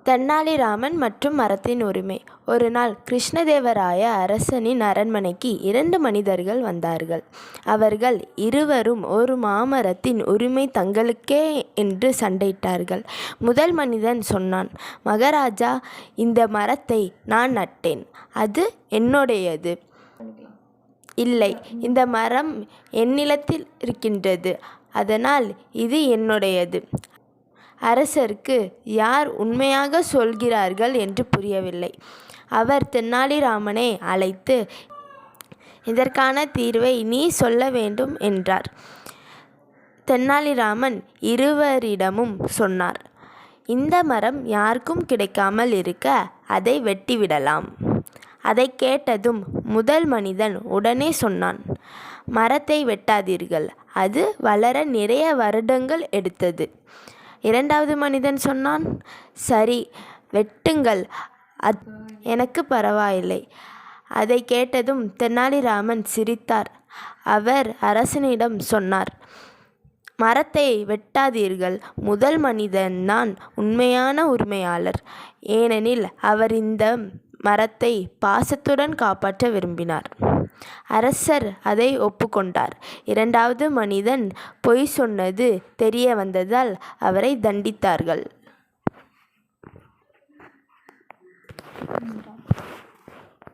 தெனாலிராமன் மற்றும் மரத்தின் உரிமை. ஒரு நாள் கிருஷ்ணதேவராய அரசனின் அரண்மனைக்கு 2 மனிதர்கள் வந்தார்கள். அவர்கள் இருவரும் ஒரு மாமரத்தின் உரிமை தங்களுக்கே என்று சண்டையிட்டார்கள். முதல் மனிதன் சொன்னான், மகாராஜா, இந்த மரத்தை நான் நட்டேன், அது என்னுடையது. இல்லை, இந்த மரம் என் நிலத்தில் இருக்கின்றது, அதனால் இது என்னுடையது. அரசருக்கு யார் உண்மையாக சொல்கிறார்கள் என்று புரியவில்லை. அவர் தெனாலிராமனை அழைத்து, இதற்கான தீர்வை நீ சொல்ல வேண்டும் என்றார். தெனாலிராமன் இருவரிடமும் சொன்னார், இந்த மரம் யாருக்கும் கிடைக்காமல் இருக்க அதை வெட்டிவிடலாம். அதை கேட்டதும் முதல் மனிதன் உடனே சொன்னான், மரத்தை வெட்டாதீர்கள், அது வளர நிறைய வருடங்கள் எடுத்தது. இரண்டாவது மனிதன் சொன்னான், சரி, வெட்டுங்கள், எனக்கு பரவாயில்லை. அதை கேட்டதும் தெனாலிராமன் சிரித்தார். அவர் அரசனிடம் சொன்னார், மரத்தை வெட்டாதீர்கள். முதல் மனிதன்தான் உண்மையான உரிமையாளர். ஏனெனில் அவர் இந்த மரத்தை பாசத்துடன் காப்பாற்ற விரும்பினார். அரசர் அதை ஒப்புக்கொண்டார். இரண்டாவது மனிதன் பொய் சொன்னது தெரிய வந்ததால் அவரை தண்டித்தார்கள்.